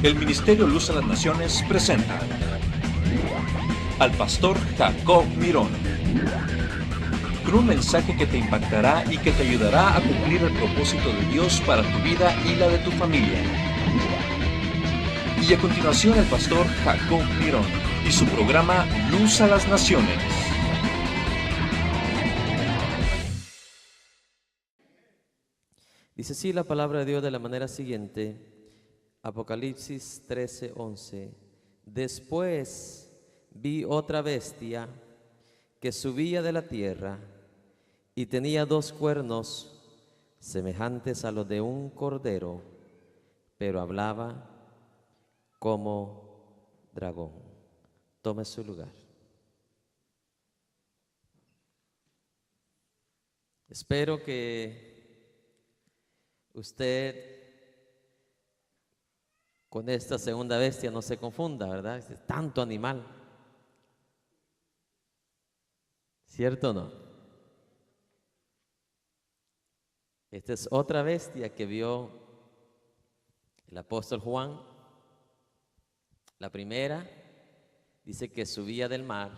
El Ministerio Luz a las Naciones presenta al pastor Jacob Mirón, con un mensaje que te impactará y que te ayudará a cumplir el propósito de Dios para tu vida y la de tu familia. Y a continuación el pastor Jacob Mirón y su programa Luz a las Naciones. Dice así la palabra de Dios de la manera siguiente, Apocalipsis 13:11. Después vi otra bestia que subía de la tierra y tenía dos cuernos semejantes a los de un cordero, pero hablaba como dragón. Tome su lugar. Espero que usted con esta segunda bestia no se confunda, ¿verdad? Es tanto animal. ¿Cierto o no? Esta es otra bestia que vio el apóstol Juan. La primera dice que subía del mar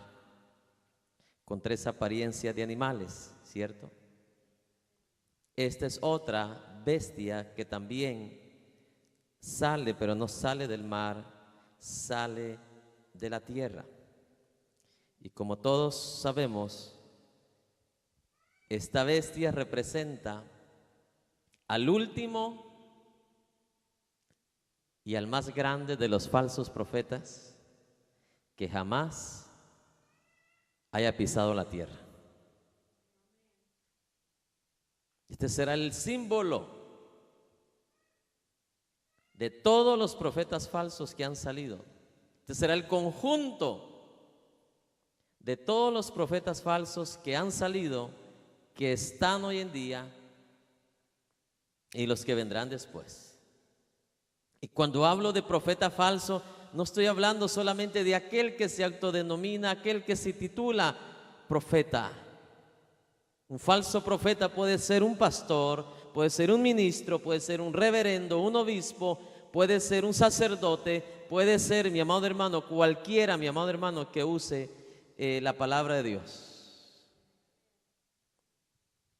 con tres apariencias de animales, ¿cierto? Esta es otra bestia que también sale, pero no sale del mar, sale de la tierra. Y como todos sabemos, esta bestia representa al último y al más grande de los falsos profetas que jamás haya pisado la tierra. Este será el símbolo de todos los profetas falsos que han salido. Este será el conjunto de todos los profetas falsos que han salido, que están hoy en día y los que vendrán después. Y cuando hablo de profeta falso, no estoy hablando solamente de aquel que se autodenomina, aquel que se titula profeta. Un falso profeta puede ser un pastor, puede ser un ministro, puede ser un reverendo, un obispo, puede ser un sacerdote, puede ser, mi amado hermano, cualquiera, mi amado hermano, que use la palabra de Dios.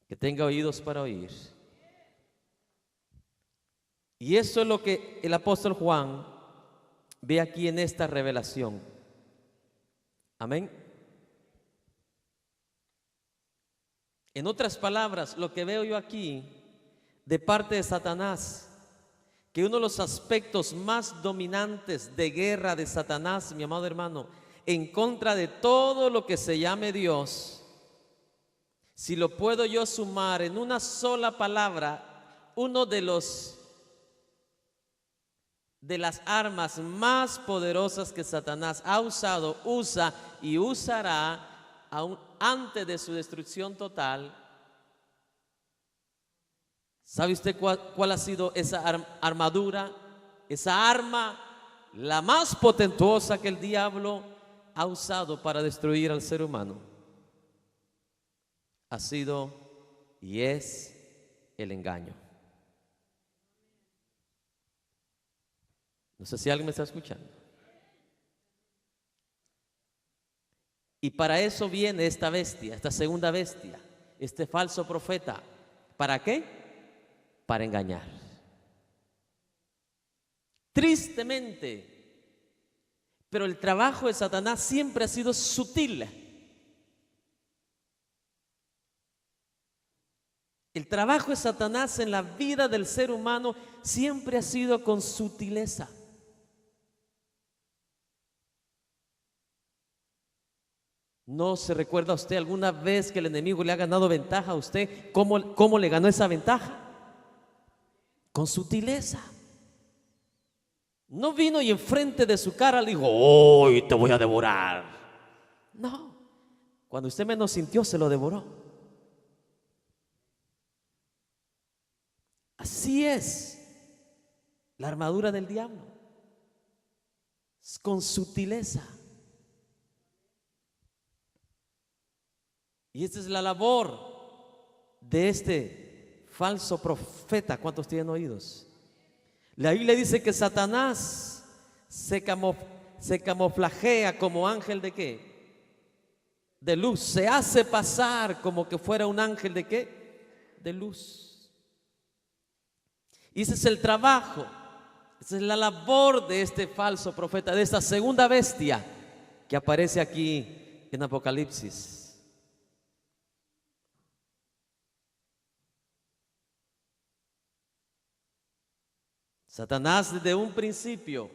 Que tenga oídos para oír. Y eso es lo que el apóstol Juan ve aquí en esta revelación. Amén. En otras palabras, lo que veo yo aquí de parte de Satanás, que uno de los aspectos más dominantes de guerra de Satanás, mi amado hermano, en contra de todo lo que se llame Dios, si lo puedo yo sumar en una sola palabra, uno de las armas más poderosas que Satanás ha usado, usa y usará aún antes de su destrucción total. ¿Sabe usted cuál ha sido esa armadura? Esa arma, la más potentuosa que el diablo ha usado para destruir al ser humano. Ha sido y es el engaño. No sé si alguien me está escuchando. Y para eso viene esta bestia, esta segunda bestia, este falso profeta. ¿Para qué? Para engañar. Tristemente, pero el trabajo de Satanás siempre ha sido sutil. El trabajo de Satanás en la vida del ser humano siempre ha sido con sutileza. ¿No se recuerda usted alguna vez que el enemigo le ha ganado ventaja a usted? ¿Cómo le ganó esa ventaja? Con sutileza. No vino y enfrente de su cara le dijo: hoy te voy a devorar. No, cuando usted menos sintió, se lo devoró. Así es la armadura del diablo, es con sutileza. Y esta es la labor de este falso profeta. ¿Cuántos tienen oídos? La Biblia dice que Satanás se camuflajea como ángel de qué? De luz. Se hace pasar como que fuera un ángel de qué? De luz. Y ese es el trabajo, esa es la labor de este falso profeta, de esta segunda bestia que aparece aquí en Apocalipsis. Satanás desde un principio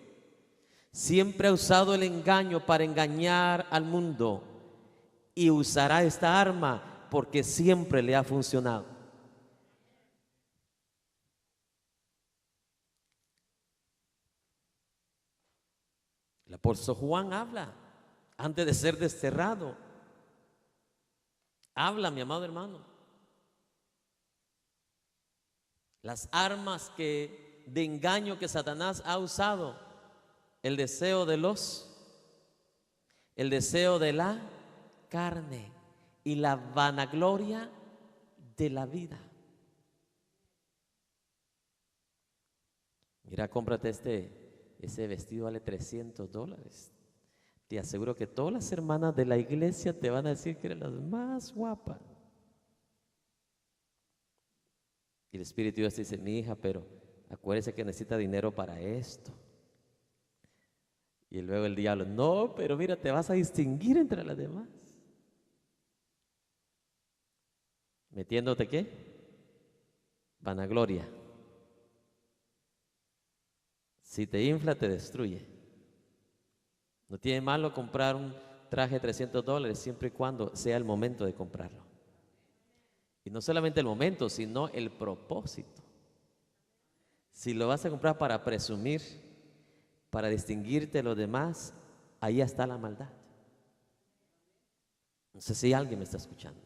siempre ha usado el engaño para engañar al mundo y usará esta arma porque siempre le ha funcionado. El apóstol Juan habla antes de ser desterrado. Habla, mi amado hermano. Las armas de engaño que Satanás ha usado: el deseo de la carne y la vanagloria de la vida. Mira, cómprate ese vestido, vale $300. Te aseguro que todas las hermanas de la iglesia te van a decir que eres la más guapa. Y el Espíritu de Dios te dice: mi hija, pero acuérdese que necesita dinero para esto. Y luego el diablo: no, pero mira, te vas a distinguir entre las demás. ¿Metiéndote qué? Vanagloria. Si te infla, te destruye. No tiene malo comprar un traje de $300 siempre y cuando sea el momento de comprarlo. Y no solamente el momento, sino el propósito. Si lo vas a comprar para presumir, para distinguirte de los demás, ahí está la maldad. No sé si alguien me está escuchando.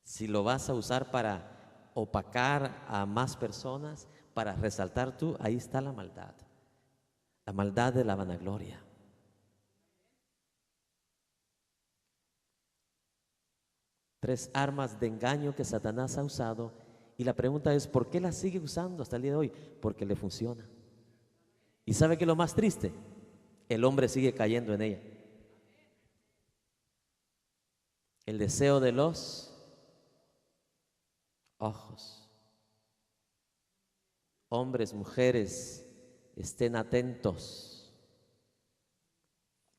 Si lo vas a usar para opacar a más personas, para resaltar tú, ahí está la maldad. La maldad de la vanagloria. Tres armas de engaño que Satanás ha usado, y la pregunta es: ¿por qué las sigue usando hasta el día de hoy? Porque le funciona. ¿Y sabe qué es lo más triste? El hombre sigue cayendo en ella. El deseo de los ojos. Hombres, mujeres, estén atentos,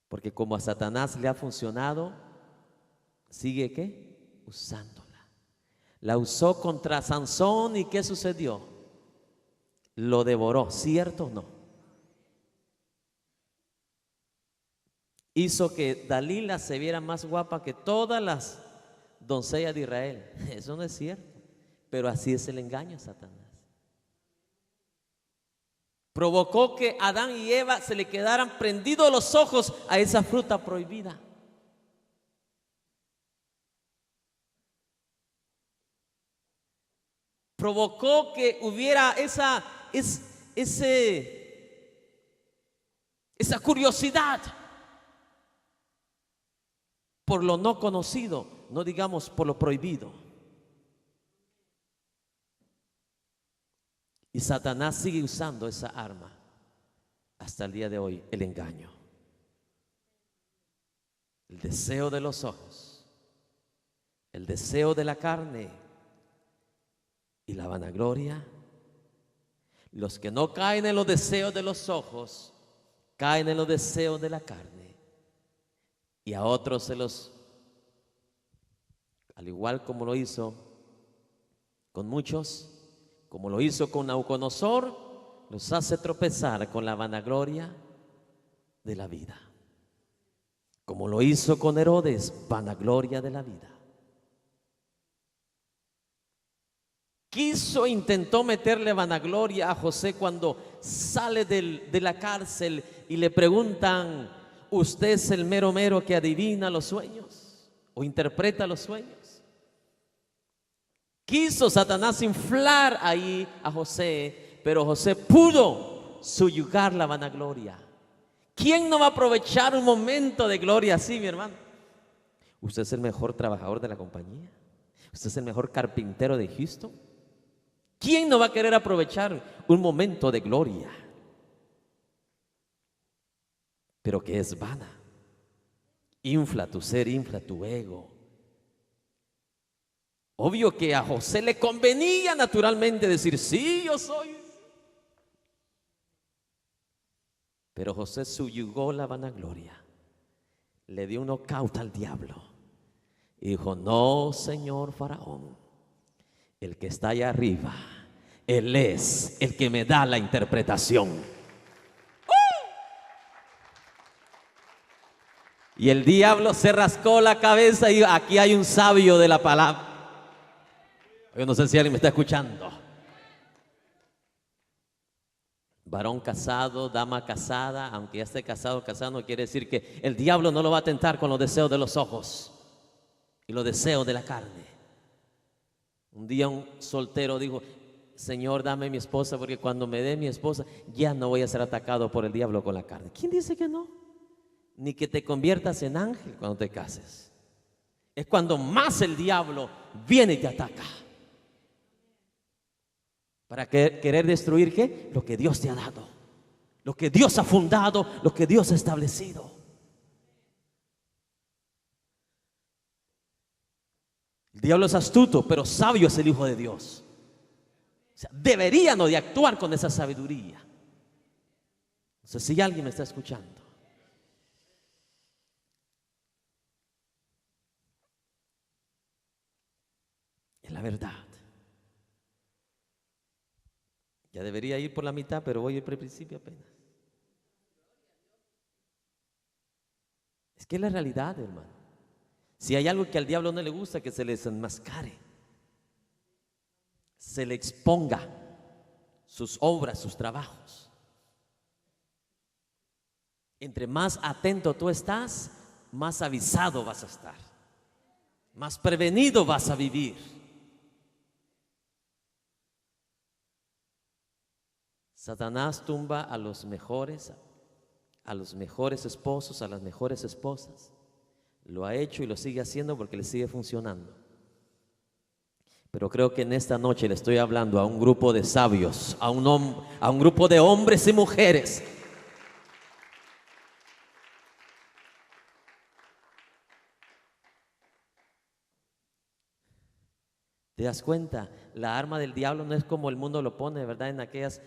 porque como a Satanás le ha funcionado, sigue ¿qué? Usándola. La usó contra Sansón, y ¿qué sucedió? Lo devoró, ¿cierto o no? Hizo que Dalila se viera más guapa que todas las doncellas de Israel. Eso no es cierto, pero así es el engaño de Satanás. Provocó que Adán y Eva se le quedaran prendidos los ojos a esa fruta prohibida. Provocó que hubiera esa curiosidad por lo no conocido, no digamos por lo prohibido. Y Satanás sigue usando esa arma hasta el día de hoy, el engaño. El deseo de los ojos, el deseo de la carne y la vanagloria. Los que no caen en los deseos de los ojos, caen en los deseos de la carne. Y a otros se los, al igual como lo hizo con muchos, como lo hizo con Nabucodonosor, los hace tropezar con la vanagloria de la vida. Como lo hizo con Herodes, vanagloria de la vida. Intentó meterle vanagloria a José cuando sale de la cárcel y le preguntan: ¿usted es el mero mero que adivina los sueños o interpreta los sueños? Quiso Satanás inflar ahí a José, pero José pudo subyugar la vanagloria. ¿Quién no va a aprovechar un momento de gloria así, mi hermano? Usted es el mejor trabajador de la compañía. Usted es el mejor carpintero de Houston. ¿Quién no va a querer aprovechar un momento de gloria? Pero que es vana. Infla tu ser, infla tu ego. Obvio que a José le convenía naturalmente decir, sí, yo soy. Pero José subyugó la vanagloria, le dio un knockout al diablo y dijo, no, señor Faraón, el que está allá arriba, él es el que me da la interpretación. Y el diablo se rascó la cabeza y aquí hay un sabio de la palabra. Yo no sé si alguien me está escuchando. Varón casado, dama casada, aunque ya esté casado, casado no quiere decir que el diablo no lo va a tentar con los deseos de los ojos y los deseos de la carne. Un día un soltero dijo, Señor, dame mi esposa, porque cuando me dé mi esposa ya no voy a ser atacado por el diablo con la carne. ¿Quién dice que no? Ni que te conviertas en ángel cuando te cases. Es cuando más el diablo viene y te ataca. Para querer destruir, ¿qué? Lo que Dios te ha dado, lo que Dios ha fundado, lo que Dios ha establecido. El diablo es astuto, pero sabio es el Hijo de Dios. O sea, deberíamos de actuar con esa sabiduría. No sé si alguien me está escuchando. Es la verdad. Ya debería ir por la mitad, pero voy por el principio apenas. Es que es la realidad, hermano. Si hay algo que al diablo no le gusta, que se le desenmascare, se le exponga sus obras, sus trabajos. Entre más atento tú estás, más avisado vas a estar, más prevenido vas a vivir. Satanás tumba a los mejores esposos, a las mejores esposas. Lo ha hecho y lo sigue haciendo porque le sigue funcionando. Pero creo que en esta noche le estoy hablando a un grupo de sabios, a un grupo de hombres y mujeres ¿te das cuenta? La arma del diablo no es como el mundo lo pone, ¿verdad? En aquellas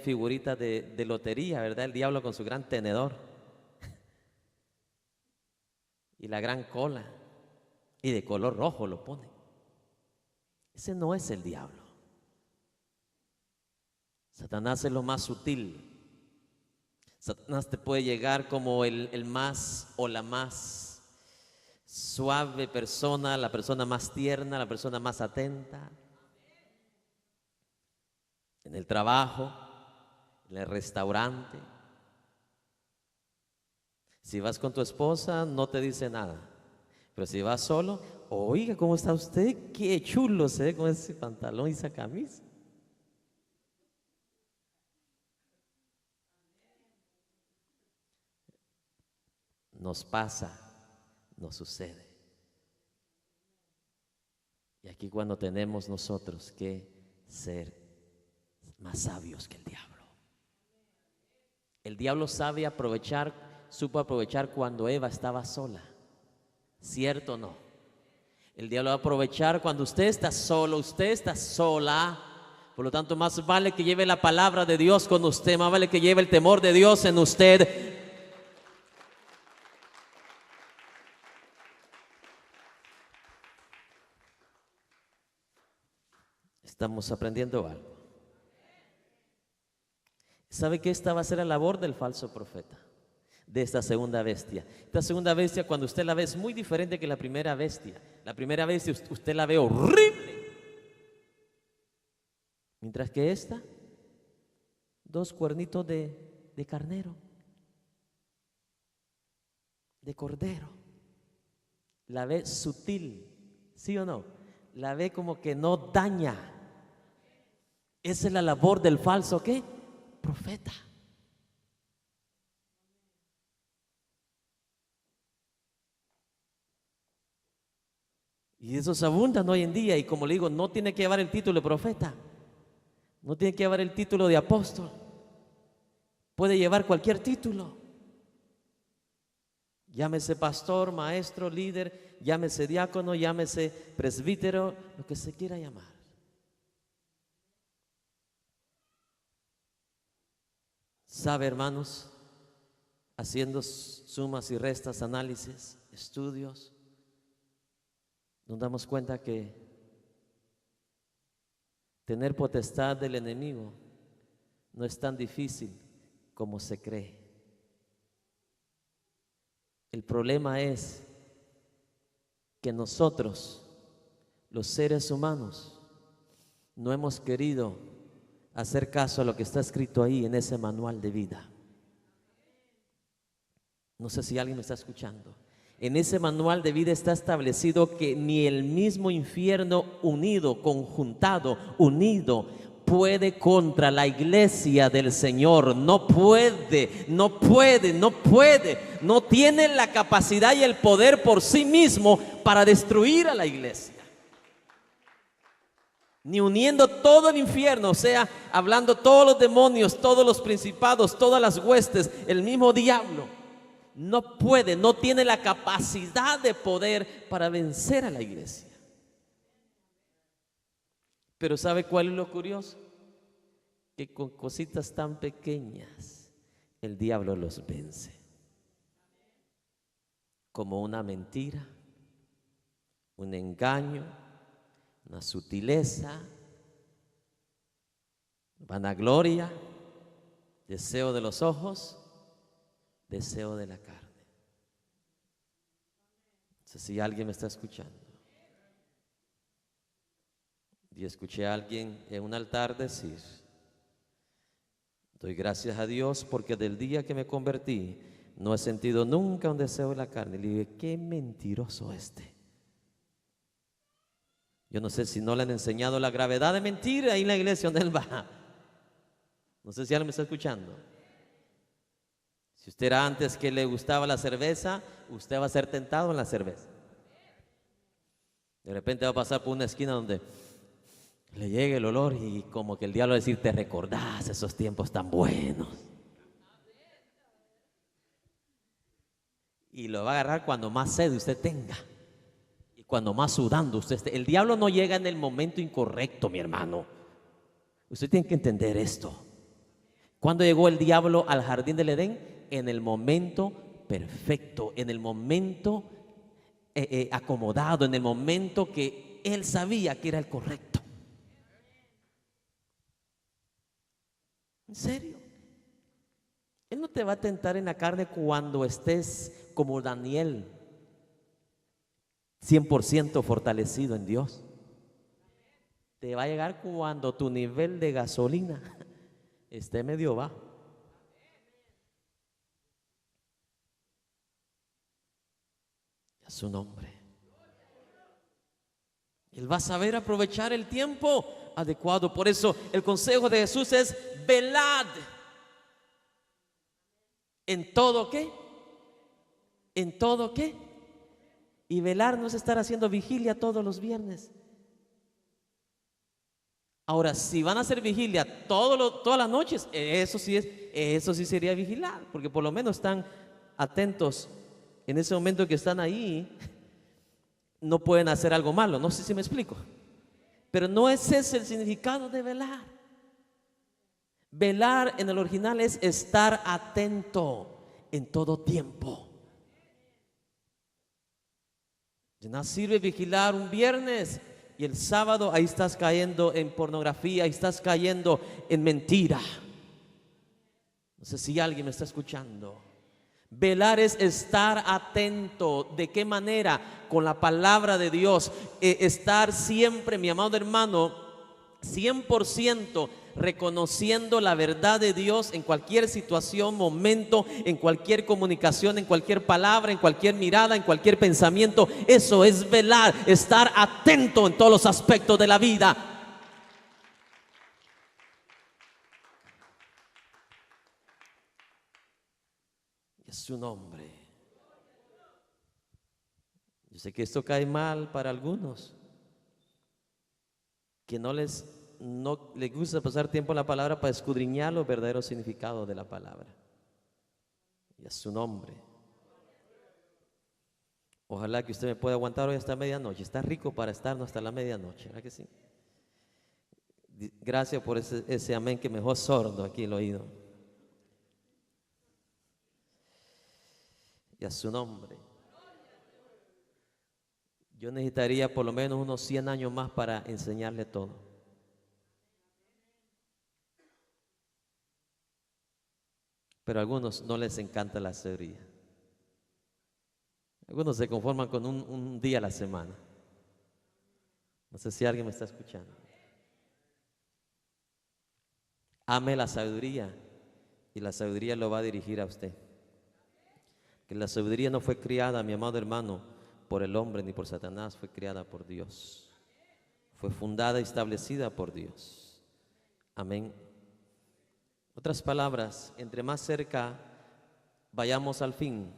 figuritas de lotería, ¿verdad? El diablo con su gran tenedor y la gran cola y de color rojo lo pone. Ese no es el diablo. Satanás es lo más sutil. Satanás te puede llegar como el más o la más suave persona, la persona más tierna, la persona más atenta. En el trabajo, en el restaurante. Si vas con tu esposa, no te dice nada. Pero si vas solo, oiga, ¿cómo está usted? Qué chulo se ve con ese pantalón y esa camisa. Nos pasa, nos sucede. Y aquí cuando tenemos nosotros que ser más sabios que el diablo. El diablo supo aprovechar cuando Eva estaba sola. ¿Cierto o no? El diablo va a aprovechar cuando usted está solo, usted está sola. Por lo tanto, más vale que lleve la palabra de Dios con usted, más vale que lleve el temor de Dios en usted. Estamos aprendiendo algo. ¿Sabe que esta va a ser la labor del falso profeta? De esta segunda bestia. Esta segunda bestia, cuando usted la ve, es muy diferente que la primera bestia. La primera bestia usted la ve horrible. Mientras que esta, 2 cuernitos de carnero, de cordero. La ve sutil, ¿sí o no? La ve como que no daña. Esa es la labor del falso, ¿qué? Profeta. Y esos abundan hoy en día, y como le digo, no tiene que llevar el título de profeta. No tiene que llevar el título de apóstol. Puede llevar cualquier título. Llámese pastor, maestro, líder, llámese diácono, llámese presbítero, lo que se quiera llamar. ¿Sabe, hermanos? Haciendo sumas y restas, análisis, estudios, nos damos cuenta que tener potestad del enemigo no es tan difícil como se cree. El problema es que nosotros, los seres humanos, no hemos querido hacer caso a lo que está escrito ahí en ese manual de vida. No sé si alguien me está escuchando. En ese manual de vida está establecido que ni el mismo infierno unido, conjuntado, unido, puede contra la iglesia del Señor. No puede, no puede, no puede. No tiene la capacidad y el poder por sí mismo para destruir a la iglesia. Ni uniendo todo el infierno, o sea, hablando todos los demonios, todos los principados, todas las huestes, el mismo diablo. No puede, no tiene la capacidad de poder para vencer a la iglesia. Pero ¿sabe cuál es lo curioso? Que con cositas tan pequeñas el diablo los vence. Como una mentira, un engaño, una sutileza, vanagloria, deseo de los ojos, deseo de la carne. No sé si alguien me está escuchando. Y escuché a alguien en un altar decir: doy gracias a Dios porque del día que me convertí no he sentido nunca un deseo de la carne. Le dije: qué mentiroso este. Yo no sé si no le han enseñado la gravedad de mentir ahí en la iglesia donde él va. No sé si alguien me está escuchando. Si usted era antes que le gustaba la cerveza, usted va a ser tentado en la cerveza. De repente va a pasar por una esquina donde le llegue el olor y como que el diablo va a decir: te recordás esos tiempos tan buenos. Y lo va a agarrar cuando más sed usted tenga y cuando más sudando usted esté. El diablo no llega en el momento incorrecto, mi hermano. Usted tiene que entender esto. ¿Cuándo llegó el diablo al jardín del Edén? En el momento perfecto, en el momento acomodado, en el momento que él sabía que era el correcto. ¿En serio? Él no te va a tentar en la carne cuando estés como Daniel, 100% fortalecido en Dios. Te va a llegar cuando tu nivel de gasolina esté medio bajo. A su nombre. Él va a saber aprovechar el tiempo adecuado. Por eso el consejo de Jesús es: velad. ¿En todo qué? ¿En todo qué? Y velar no es estar haciendo vigilia todos los viernes. Ahora, si van a hacer vigilia todas las noches, eso sí sería vigilar, porque por lo menos están atentos en ese momento que están ahí. No pueden hacer algo malo, no sé si me explico. Pero no es ese el significado de velar. Velar en el original es estar atento en todo tiempo. De nada sirve vigilar un viernes y el sábado ahí estás cayendo en pornografía, ahí estás cayendo en mentira. No sé si alguien me está escuchando. Velar es estar atento. ¿De qué manera? Con la palabra de Dios. Estar siempre, mi amado hermano, 100% reconociendo la verdad de Dios en cualquier situación, momento, en cualquier comunicación, en cualquier palabra, en cualquier mirada, en cualquier pensamiento. Eso es velar, estar atento en todos los aspectos de la vida. Es su nombre. Yo sé que esto cae mal para algunos, que no les no les gusta pasar tiempo en la palabra para escudriñar los verdaderos significados de la palabra. Y a su nombre. Ojalá que usted me pueda aguantar hoy hasta medianoche. Está rico para estarnos hasta la medianoche, ¿verdad que sí? Gracias por ese amén que me dejó sordo aquí el oído. Y a su nombre. Yo necesitaría por lo menos unos 100 años más para enseñarle todo. Pero a algunos no les encanta la sabiduría. Algunos se conforman con un día a la semana. No sé si alguien me está escuchando. Ame la sabiduría y la sabiduría lo va a dirigir a usted. Que la sabiduría no fue criada, mi amado hermano, por el hombre ni por Satanás, fue criada por Dios. Fue fundada y establecida por Dios. Amén. Otras palabras, entre más cerca vayamos al fin,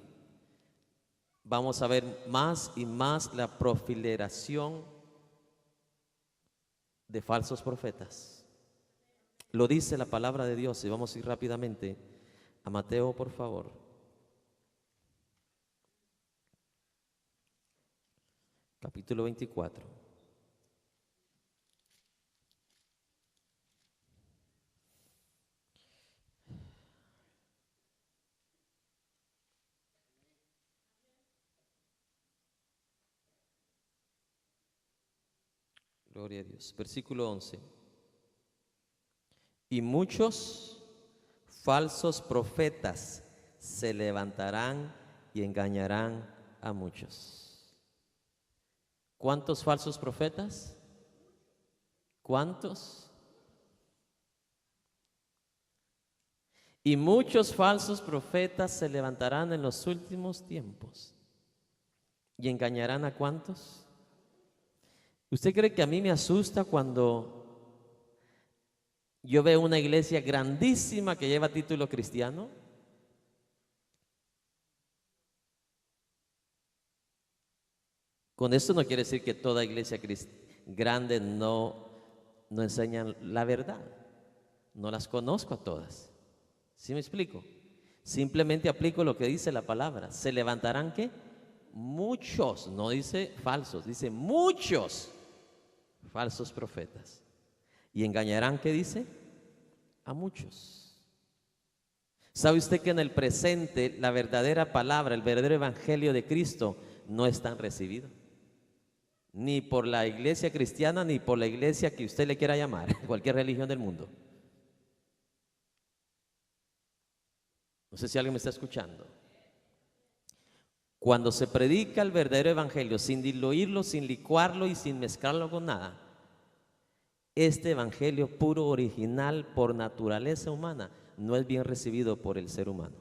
vamos a ver más y más la proliferación de falsos profetas. Lo dice la palabra de Dios y vamos a ir rápidamente a Mateo, por favor. Capítulo 24. Gloria a Dios. Versículo 11. Y muchos falsos profetas se levantarán y engañarán a muchos. ¿Cuántos falsos profetas? ¿Cuántos? Y muchos falsos profetas se levantarán en los últimos tiempos y engañarán a ¿cuántos? ¿Usted cree que a mí me asusta cuando yo veo una iglesia grandísima que lleva título cristiano? Con esto no quiere decir que toda iglesia grande no enseñan la verdad. No las conozco a todas. ¿Sí me explico? Simplemente aplico lo que dice la palabra. ¿Se levantarán qué? Muchos, no dice falsos, dice muchos falsos profetas. Y engañarán, ¿qué dice? A muchos. ¿Sabe usted que en el presente la verdadera palabra, el verdadero evangelio de Cristo no es tan recibido? Ni por la iglesia cristiana, ni por la iglesia que usted le quiera llamar, cualquier religión del mundo. No sé si alguien me está escuchando. Cuando se predica el verdadero evangelio sin diluirlo, sin licuarlo y sin mezclarlo con nada, este evangelio puro, original, por naturaleza humana, no es bien recibido por el ser humano.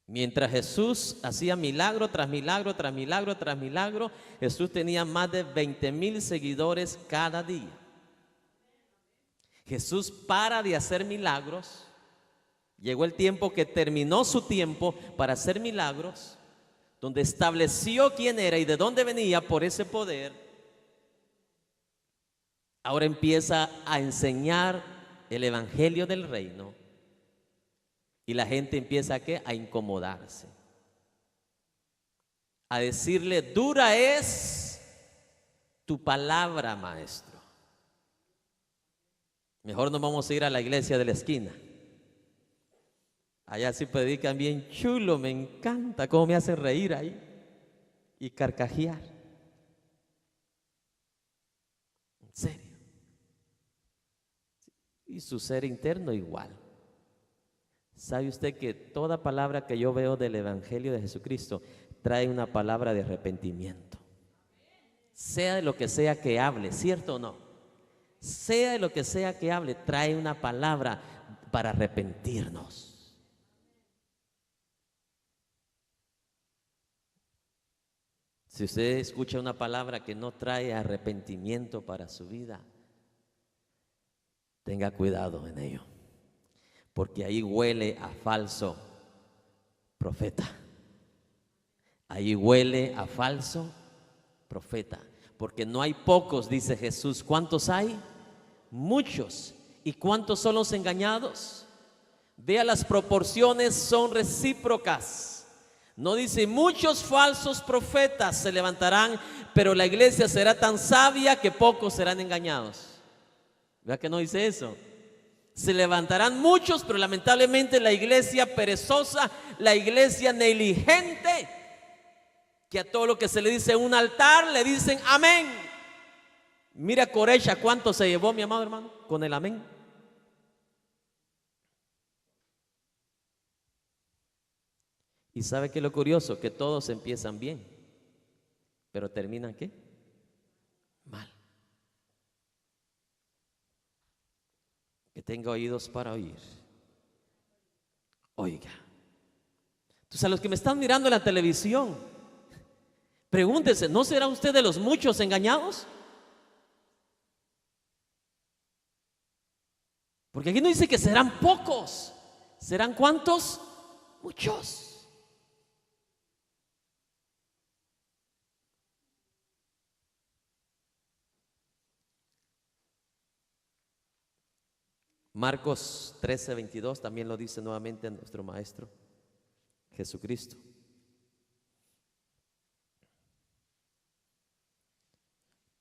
Mientras Jesús hacía milagro tras milagro, tras milagro, tras milagro, Jesús tenía más de 20,000 seguidores cada día. Jesús para de hacer milagros. Llegó el tiempo que terminó su tiempo para hacer milagros, donde estableció quién era y de dónde venía por ese poder. Ahora empieza a enseñar el evangelio del reino y la gente empieza ¿a qué? A incomodarse, a decirle: dura es tu palabra, maestro. Mejor nos vamos a ir a la iglesia de la esquina. Allá sí predican bien chulo, me encanta cómo me hacen reír ahí y carcajear. En serio. Y su ser interno igual. ¿Sabe usted que toda palabra que yo veo del evangelio de Jesucristo trae una palabra de arrepentimiento? Sea de lo que sea que hable, ¿cierto o no? Sea de lo que sea que hable, trae una palabra para arrepentirnos. Si usted escucha una palabra que no trae arrepentimiento para su vida, tenga cuidado en ello, porque ahí huele a falso profeta. Ahí huele a falso profeta, Porque no hay pocos, dice Jesús. ¿Cuántos hay? Muchos. ¿Y cuántos son los engañados? Vea, las proporciones son recíprocas. No dice muchos falsos profetas se levantarán, pero la iglesia será tan sabia que pocos serán engañados. Vea que no dice eso. Se levantarán muchos, pero lamentablemente la iglesia perezosa, la iglesia negligente, que a todo lo que se le dice en un altar le dicen amén. Mira Corecha, ¿cuánto se llevó, mi amado hermano, con el amén? Y sabe que lo curioso, que todos empiezan bien, pero terminan ¿qué? Mal. Que tenga oídos para oír. Oiga. Entonces, a los que me están mirando en la televisión, pregúntense, ¿no será usted de los muchos engañados? Porque aquí no dice que serán pocos. ¿Serán cuántos? Muchos. Marcos 13:22 también lo dice nuevamente nuestro Maestro Jesucristo.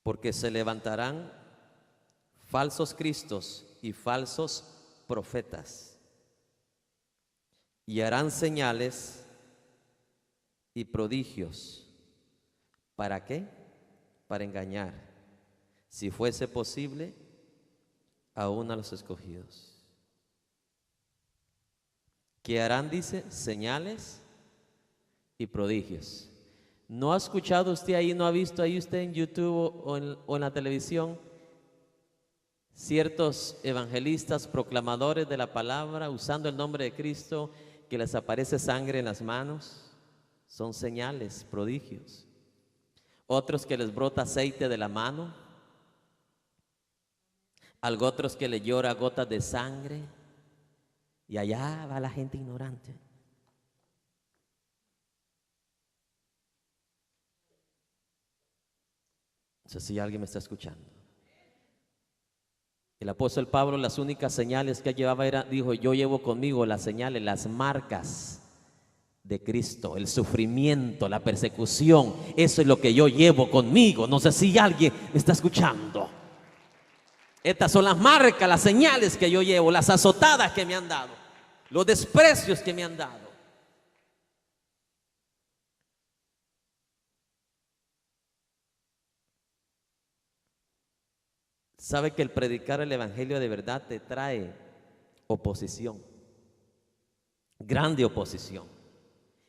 Porque se levantarán falsos cristos y falsos profetas y harán señales y prodigios. ¿Para qué? Para engañar, si fuese posible, aún a los escogidos. Que harán, dice, señales y prodigios. ¿No ha escuchado usted ahí, no ha visto ahí usted en YouTube o en la televisión ciertos evangelistas, proclamadores de la palabra, usando el nombre de Cristo, que les aparece sangre en las manos? Son señales, prodigios. Otros que les brota aceite de la mano. Otros que le llora gotas de sangre. Y allá va la gente ignorante. No sé si alguien me está escuchando. El apóstol Pablo, las únicas señales que llevaba dijo, yo llevo conmigo las señales, las marcas de Cristo, el sufrimiento, la persecución. Eso es lo que yo llevo conmigo. No sé si alguien me está escuchando. Estas son las marcas, las señales que yo llevo, las azotadas que me han dado, los desprecios que me han dado. Sabe que el predicar el evangelio de verdad te trae oposición, grande oposición.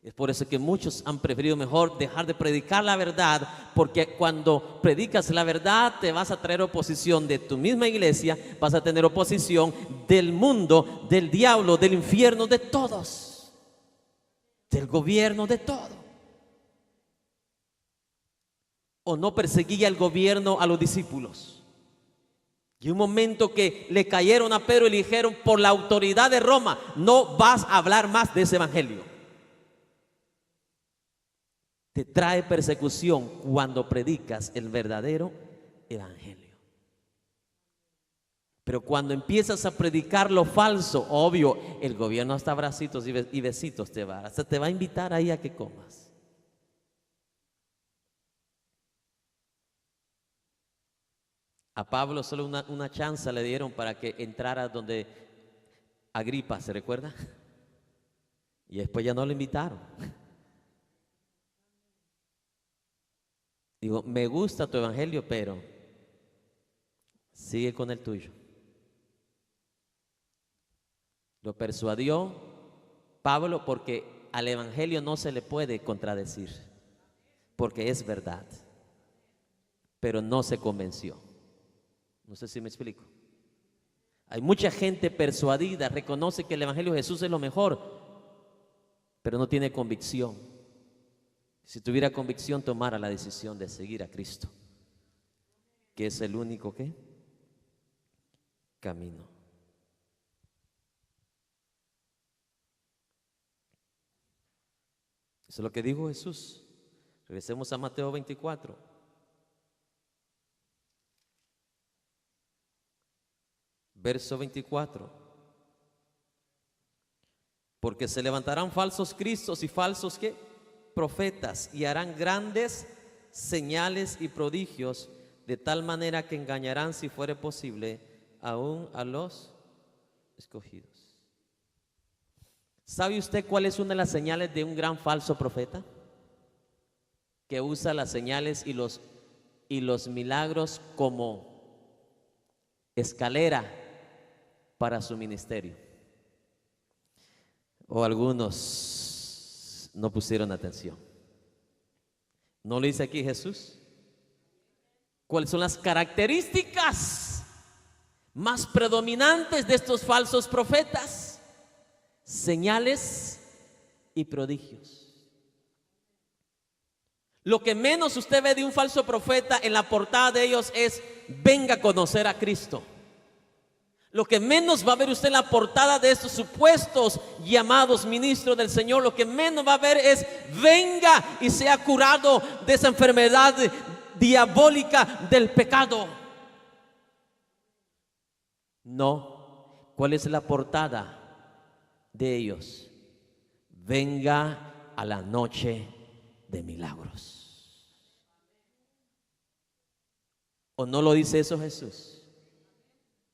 Es por eso que muchos han preferido mejor dejar de predicar la verdad, porque cuando predicas la verdad te vas a traer oposición de tu misma iglesia, vas a tener oposición del mundo, del diablo, del infierno, de todos, del gobierno, de todo. ¿O no perseguía el gobierno a los discípulos? Y un momento que le cayeron a Pedro y le dijeron, por la autoridad de Roma, no vas a hablar más de ese evangelio. Te trae persecución cuando predicas el verdadero evangelio. Pero cuando empiezas a predicar lo falso, obvio, el gobierno hasta abracitos y besitos te va, hasta te va a invitar ahí a que comas. A Pablo solo una chance le dieron para que entrara donde Agripa, ¿se recuerda? Y después ya no lo invitaron. Digo, me gusta tu evangelio, pero sigue con el tuyo. Lo persuadió Pablo porque al evangelio no se le puede contradecir, porque es verdad, pero no se convenció. No sé si me explico. Hay mucha gente persuadida, reconoce que el evangelio de Jesús es lo mejor, pero no tiene convicción. Si tuviera convicción, tomara la decisión de seguir a Cristo, que es el único ¿qué? Camino. Eso es lo que dijo Jesús. Regresemos a Mateo 24. Verso 24. Porque se levantarán falsos cristos y falsos ¿qué? Profetas, y harán grandes señales y prodigios, de tal manera que engañarán, si fuere posible, aún a los escogidos. ¿Sabe usted cuál es una de las señales de un gran falso profeta? Que usa las señales y los milagros como escalera para su ministerio. O algunos no pusieron atención. ¿No lo dice aquí Jesús? ¿Cuáles son las características más predominantes de estos falsos profetas? Señales y prodigios. Lo que menos usted ve de un falso profeta en la portada de ellos es: venga a conocer a Cristo. Lo que menos va a ver usted en la portada de estos supuestos llamados ministros del Señor, lo que menos va a ver es: venga y sea curado de esa enfermedad diabólica del pecado. No. ¿Cuál es la portada de ellos? Venga a la noche de milagros. ¿O no lo dice eso Jesús?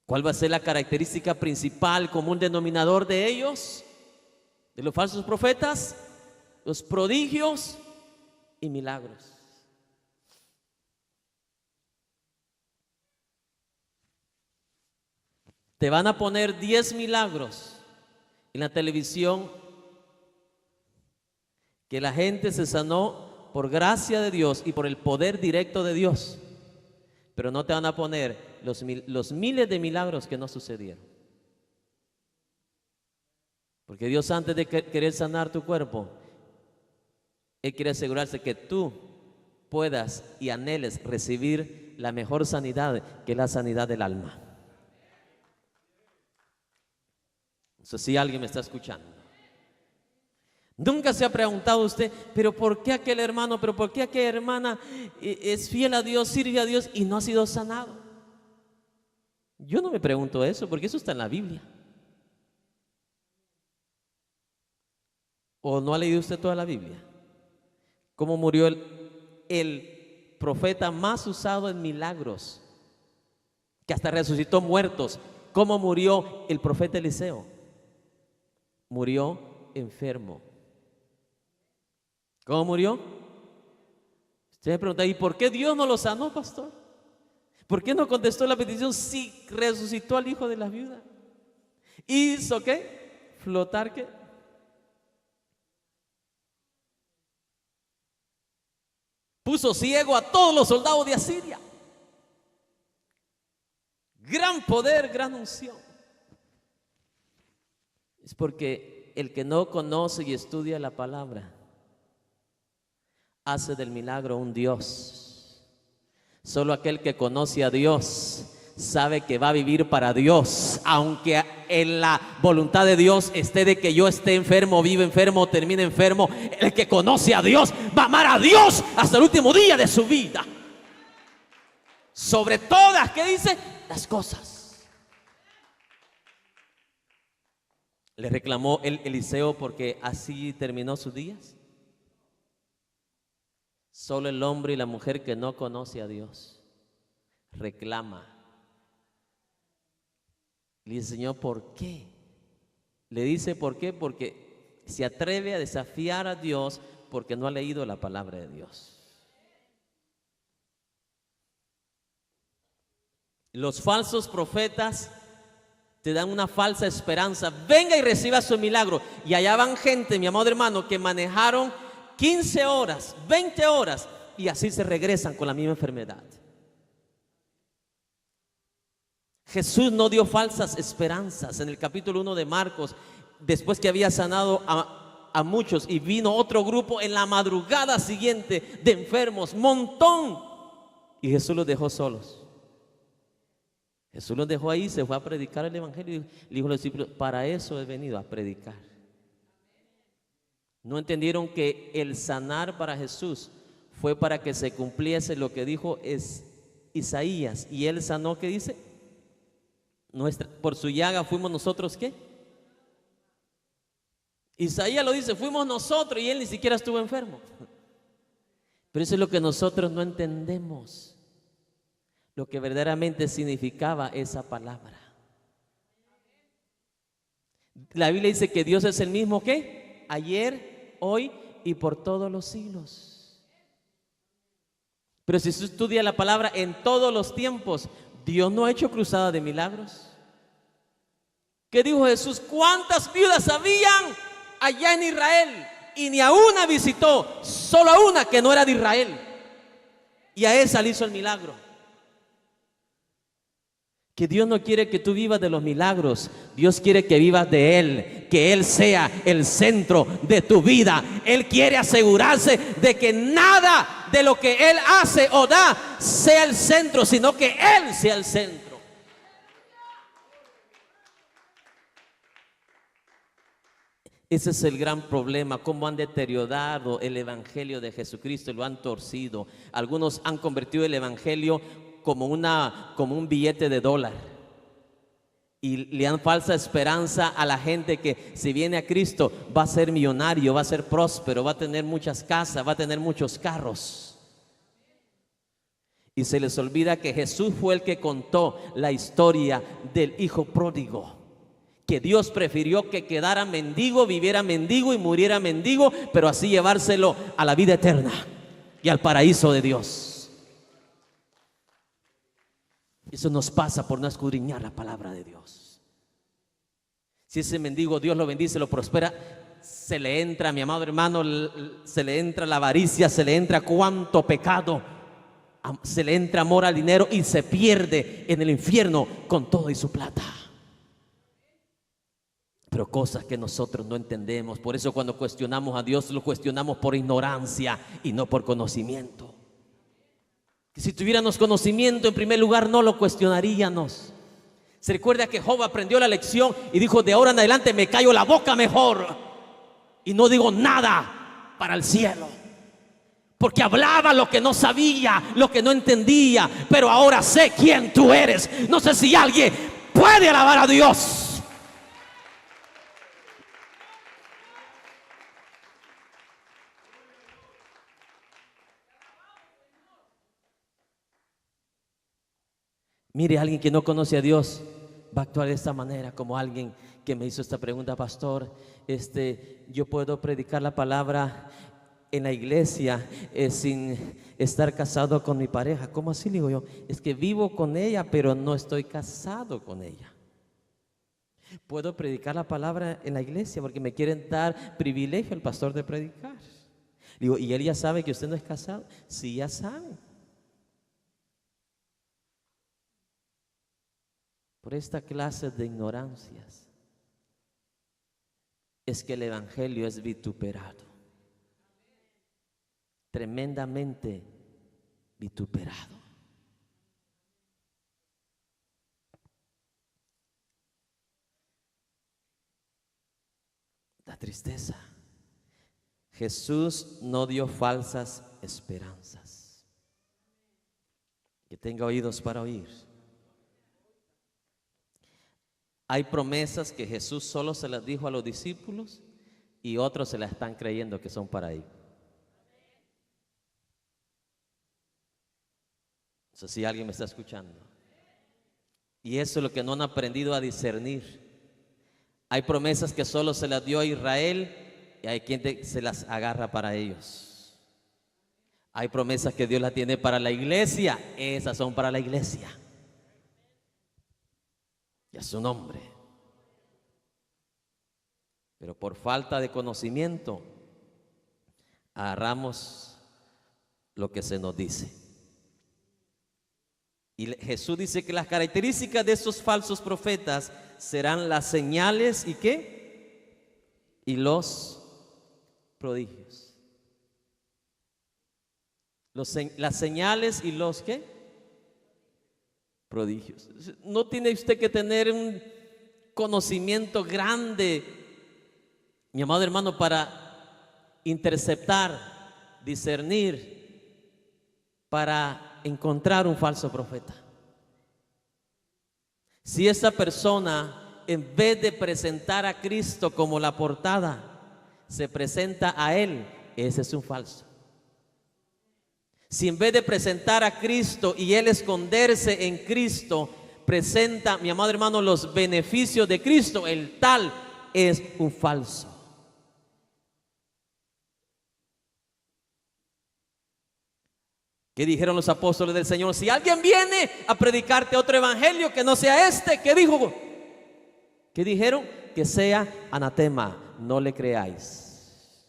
¿Cuál va a ser la característica principal, común denominador de ellos, de los falsos profetas? Los prodigios y milagros. Te van a poner 10 milagros en la televisión, que la gente se sanó por gracia de Dios y por el poder directo de Dios, pero no te van a poner los miles de milagros que no sucedieron. Porque Dios, antes de querer sanar tu cuerpo, Él quiere asegurarse que tú puedas y anheles recibir la mejor sanidad, que es la sanidad del alma. No sé si alguien me está escuchando. Nunca se ha preguntado usted: pero ¿por qué aquel hermano, pero por qué aquella hermana es fiel a Dios, sirve a Dios y no ha sido sanado? Yo no me pregunto eso, porque eso está en la Biblia. ¿O no ha leído usted toda la Biblia? ¿Cómo murió el profeta más usado en milagros, que hasta resucitó muertos? ¿Cómo murió el profeta Eliseo? Murió enfermo. ¿Cómo murió? Usted me pregunta: ¿y por qué Dios no lo sanó, pastor? ¿Por qué no contestó la petición si resucitó al hijo de la viuda? ¿Hizo qué? ¿Flotar qué? Puso ciego a todos los soldados de Asiria. Gran poder, gran unción. Es porque el que no conoce y estudia la palabra hace del milagro un Dios. Solo aquel que conoce a Dios sabe que va a vivir para Dios, aunque en la voluntad de Dios esté de que yo esté enfermo, viva enfermo, termine enfermo. El que conoce a Dios va a amar a Dios hasta el último día de su vida. Sobre todas, ¿qué dice? Las cosas. Le reclamó Eliseo porque así terminó sus días. Solo el hombre y la mujer que no conoce a Dios reclama. Le dice: Señor, ¿por qué? Le dice: ¿por qué? Porque se atreve a desafiar a Dios porque no ha leído la palabra de Dios. Los falsos profetas te dan una falsa esperanza. Venga y reciba su milagro. Y allá van gente, mi amado hermano, que manejaron 15 horas, 20 horas y así se regresan con la misma enfermedad. Jesús no dio falsas esperanzas. En el capítulo 1 de Marcos, después que había sanado a muchos, y vino otro grupo en la madrugada siguiente de enfermos, montón, y Jesús los dejó solos. Jesús los dejó ahí, se fue a predicar el evangelio y le dijo a los discípulos: para eso he venido, a predicar. No entendieron que el sanar para Jesús fue para que se cumpliese lo que dijo Isaías. Y él sanó, ¿qué dice? por su llaga fuimos nosotros, ¿qué? Isaías lo dice, fuimos nosotros, y él ni siquiera estuvo enfermo. Pero eso es lo que nosotros no entendemos, lo que verdaderamente significaba esa palabra. La Biblia dice que Dios es el mismo, ¿qué? Ayer, hoy y por todos los siglos. Pero si usted estudia la palabra en todos los tiempos, Dios no ha hecho cruzada de milagros. ¿Qué dijo Jesús? ¿Cuántas viudas habían allá en Israel? Y ni a una visitó, solo a una que no era de Israel. Y a esa le hizo el milagro. Que Dios no quiere que tú vivas de los milagros. Dios quiere que vivas de Él, que Él sea el centro de tu vida. Él quiere asegurarse de que nada de lo que Él hace o da sea el centro, sino que Él sea el centro. Ese es el gran problema, cómo han deteriorado el evangelio de Jesucristo, lo han torcido. Algunos han convertido el evangelio como un billete de dólar, y le dan falsa esperanza a la gente que si viene a Cristo va a ser millonario, va a ser próspero, va a tener muchas casas, va a tener muchos carros. Y se les olvida que Jesús fue el que contó la historia del hijo pródigo, que Dios prefirió que quedara mendigo, viviera mendigo y muriera mendigo, pero así llevárselo a la vida eterna y al paraíso de Dios. Eso nos pasa por no escudriñar la palabra de Dios. Si ese mendigo Dios lo bendice, lo prospera, se le entra, mi amado hermano, se le entra la avaricia, se le entra cuánto pecado, se le entra amor al dinero y se pierde en el infierno con todo y su plata. Pero cosas que nosotros no entendemos. Por eso cuando cuestionamos a Dios, lo cuestionamos por ignorancia y no por conocimiento. Que si tuviéramos conocimiento, en primer lugar no lo cuestionaríamos. Se recuerda que Job aprendió la lección y dijo: de ahora en adelante me callo la boca mejor y no digo nada para el cielo, porque hablaba lo que no sabía, lo que no entendía. Pero ahora sé quién tú eres. No sé si alguien puede alabar a Dios. Mire, alguien que no conoce a Dios va a actuar de esta manera, como alguien que me hizo esta pregunta: pastor, yo puedo predicar la palabra en la iglesia sin estar casado con mi pareja. ¿Cómo así? Le digo yo, es que vivo con ella, pero no estoy casado con ella. Puedo predicar la palabra en la iglesia porque me quieren dar privilegio al pastor de predicar. Le digo, ¿y él ya sabe que usted no es casado? Sí, ya sabe. Por esta clase de ignorancias es que el evangelio es vituperado, tremendamente vituperado. Da tristeza. Jesús no dio falsas esperanzas. Que tenga oídos para oír. Hay promesas que Jesús solo se las dijo a los discípulos y otros se las están creyendo que son para ellos. No sé si alguien me está escuchando. Y eso es lo que no han aprendido a discernir. Hay promesas que solo se las dio a Israel y hay quien se las agarra para ellos. Hay promesas que Dios las tiene para la iglesia, esas son para la iglesia. Y a su nombre. Pero por falta de conocimiento agarramos lo que se nos dice. Y Jesús dice que las características de estos falsos profetas serán las señales y ¿qué? Y los prodigios. Las señales y los ¿qué? Prodigios. No tiene usted que tener un conocimiento grande, mi amado hermano, para interceptar, discernir, para encontrar un falso profeta. Si esa persona, en vez de presentar a Cristo como la portada, se presenta a Él, ese es un falso. Si en vez de presentar a Cristo y Él esconderse en Cristo, presenta, mi amado hermano, los beneficios de Cristo, el tal es un falso. ¿Qué dijeron los apóstoles del Señor? Si alguien viene a predicarte otro evangelio que no sea este, ¿qué dijo? ¿Qué dijeron? Que sea anatema, no le creáis.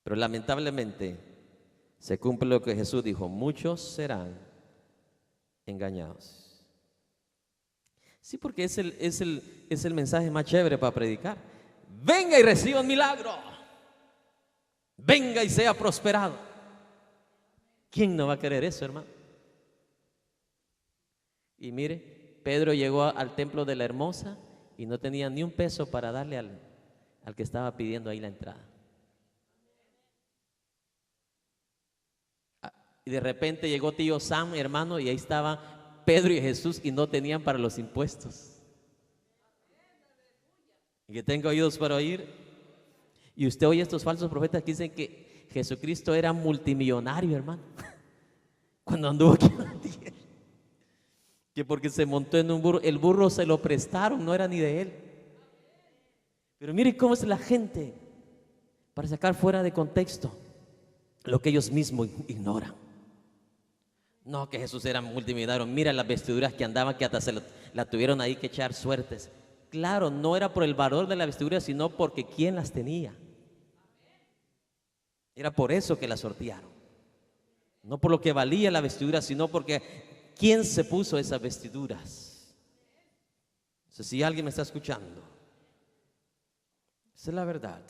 Pero lamentablemente se cumple lo que Jesús dijo: muchos serán engañados. Sí, porque es el mensaje más chévere para predicar. Venga y reciba un milagro. Venga y sea prosperado. ¿Quién no va a querer eso, hermano? Y mire, Pedro llegó al templo de la Hermosa y no tenía ni un peso para darle al que estaba pidiendo ahí la entrada. Y de repente llegó tío Sam, hermano, y ahí estaba Pedro y Jesús y no tenían para los impuestos. Y que tengo oídos para oír. Y usted oye estos falsos profetas que dicen que Jesucristo era multimillonario, hermano, cuando anduvo aquí en la tierra. Que porque se montó en un burro, el burro se lo prestaron, no era ni de él. Pero mire cómo es la gente para sacar fuera de contexto lo que ellos mismos ignoran. No, que Jesús era multimillonario. Mira las vestiduras que andaban, que hasta la tuvieron ahí que echar suertes. Claro, no era por el valor de la vestidura, sino porque quién las tenía. Era por eso que la sortearon. No por lo que valía la vestidura, sino porque quién se puso esas vestiduras. Entonces, si alguien me está escuchando, esa es la verdad.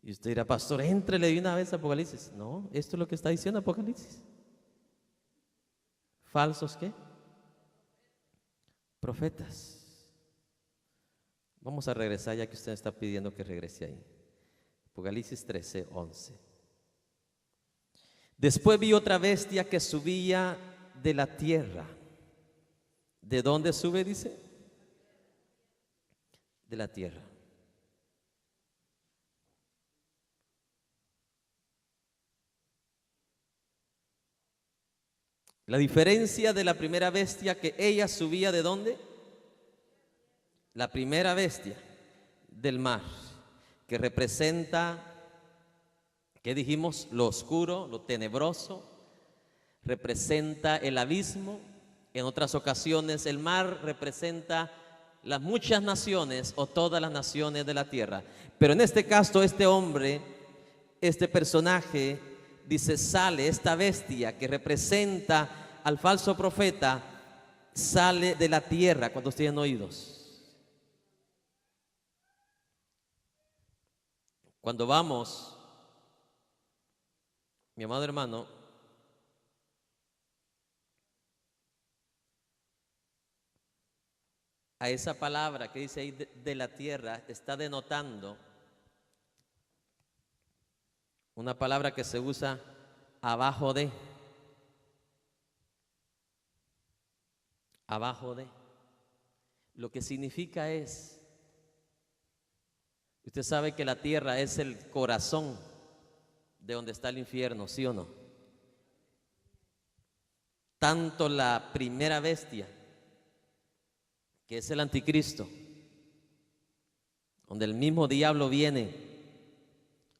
Y usted dirá: pastor, éntrele de una vez a Apocalipsis. No, esto es lo que está diciendo Apocalipsis. ¿Falsos qué? Profetas. Vamos a regresar, ya que usted está pidiendo que regrese ahí. Apocalipsis 13, 11. Después vi otra bestia que subía de la tierra. ¿De dónde sube? Dice. De la tierra. La diferencia de la primera bestia, que ella subía ¿de dónde? La primera bestia del mar, que representa, ¿qué dijimos? Lo oscuro, lo tenebroso, representa el abismo. En otras ocasiones el mar representa las muchas naciones o todas las naciones de la tierra. Pero en este caso este hombre, este personaje, dice, sale, esta bestia que representa al falso profeta, sale de la tierra. ¿Cuántos tienen oídos? Cuando vamos, mi amado hermano, a esa palabra que dice ahí de la tierra, está denotando una palabra que se usa abajo de. Abajo de. Lo que significa es, usted sabe que la tierra es el corazón de donde está el infierno, ¿sí o no? Tanto la primera bestia, que es el anticristo, donde el mismo diablo viene,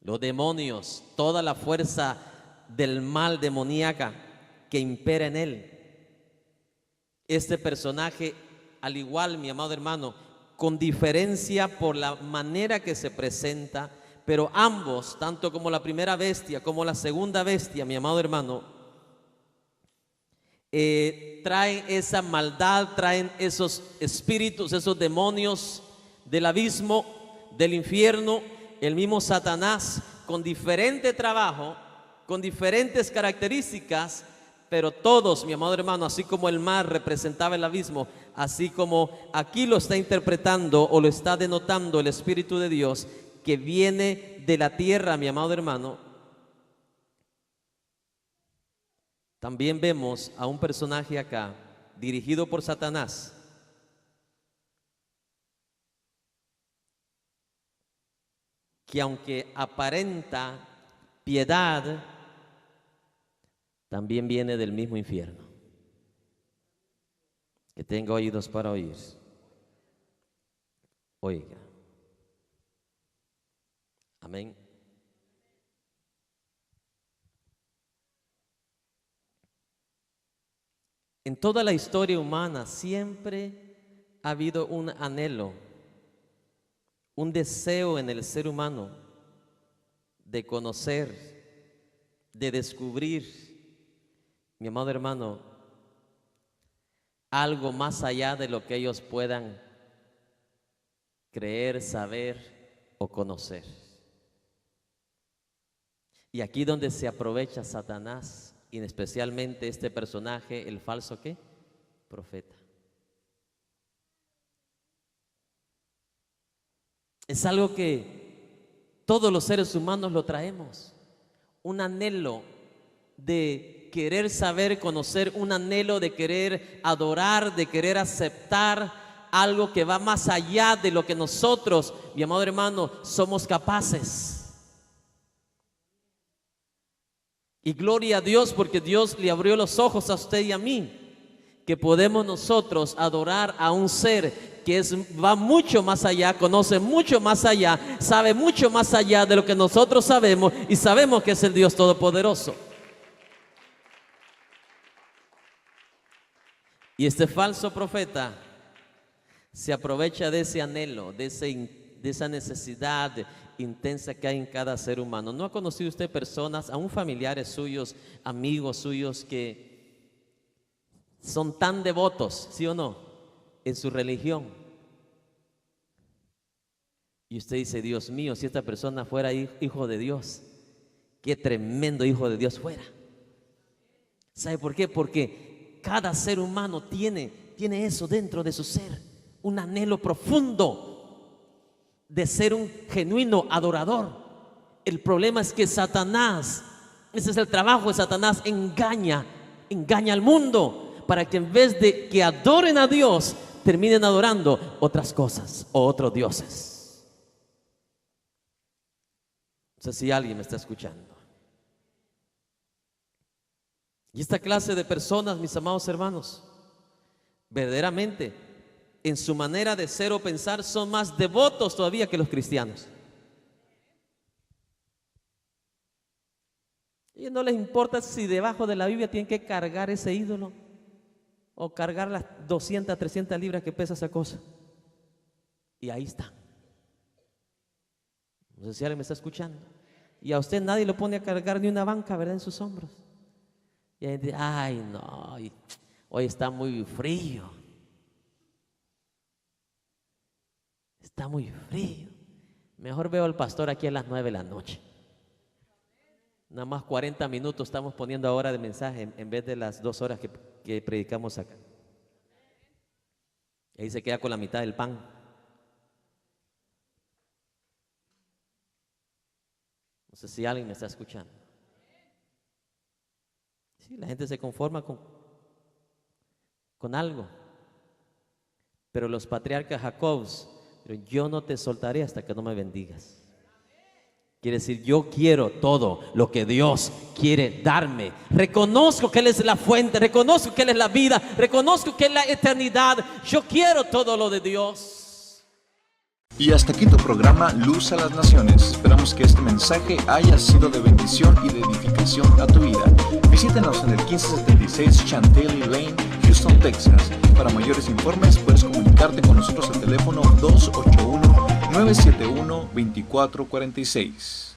los demonios, toda la fuerza del mal demoníaca que impera en él. Este personaje, al igual, mi amado hermano, con diferencia por la manera que se presenta, pero ambos, tanto como la primera bestia como la segunda bestia, mi amado hermano, traen esa maldad, traen esos espíritus, esos demonios del abismo, del infierno, el mismo Satanás, con diferente trabajo, con diferentes características, pero todos, mi amado hermano, así como el mar representaba el abismo, así como aquí lo está interpretando o lo está denotando el Espíritu de Dios, que viene de la tierra, mi amado hermano, también vemos a un personaje acá dirigido por Satanás, que aunque aparenta piedad, también viene del mismo infierno. Que tenga oídos para oír. Oiga. Amén. En toda la historia humana siempre ha habido un anhelo, un deseo en el ser humano de conocer, de descubrir, mi amado hermano, algo más allá de lo que ellos puedan creer, saber o conocer. Y aquí donde se aprovecha Satanás, y especialmente este personaje, el falso ¿qué? Profeta. Es algo que todos los seres humanos lo traemos, un anhelo de querer saber, conocer, un anhelo de querer adorar, de querer aceptar algo que va más allá de lo que nosotros, mi amado hermano, somos capaces. Y gloria a Dios, porque Dios le abrió los ojos a usted y a mí, que podemos nosotros adorar a un ser que va mucho más allá, conoce mucho más allá, sabe mucho más allá de lo que nosotros sabemos, y sabemos que es el Dios Todopoderoso. Y este falso profeta se aprovecha de ese anhelo, de esa necesidad intensa que hay en cada ser humano. ¿No ha conocido usted personas, aún familiares suyos, amigos suyos, que son tan devotos, sí o no, en su religión? Y usted dice, Dios mío, si esta persona fuera hijo de Dios, qué tremendo hijo de Dios fuera. ¿Sabe por qué? Porque cada ser humano tiene eso dentro de su ser, un anhelo profundo de ser un genuino adorador. El problema es que Satanás, ese es el trabajo de Satanás, engaña al mundo para que en vez de que adoren a Dios, terminen adorando otras cosas o otros dioses. No sé si alguien me está escuchando. Y esta clase de personas, mis amados hermanos, verdaderamente en su manera de ser o pensar son más devotos todavía que los cristianos. Y no les importa si debajo de la Biblia tienen que cargar ese ídolo o cargar las 200, 300 libras que pesa esa cosa. Y ahí está. No sé si alguien me está escuchando. Y a usted nadie lo pone a cargar ni una banca, ¿verdad?, en sus hombros. Y ahí dice, ay no, hoy está muy frío. Está muy frío. Mejor veo al pastor aquí a las 9 de la noche. Nada más 40 minutos estamos poniendo ahora de mensaje en vez de las 2 horas que predicamos acá. Ahí se queda con la mitad del pan. No sé si alguien me está escuchando. Sí, la gente se conforma con algo. Pero los patriarcas Jacobs, pero yo no te soltaré hasta que no me bendigas. Quiere decir, yo quiero todo lo que Dios quiere darme. Reconozco que Él es la fuente, reconozco que Él es la vida, reconozco que Él es la eternidad. Yo quiero todo lo de Dios. Y hasta aquí tu programa Luz a las Naciones. Esperamos que este mensaje haya sido de bendición y de edificación a tu vida. Visítenos en el 1576 Chantilly Lane, Houston, Texas. Para mayores informes puedes comunicarte con nosotros al teléfono 281-971-2446.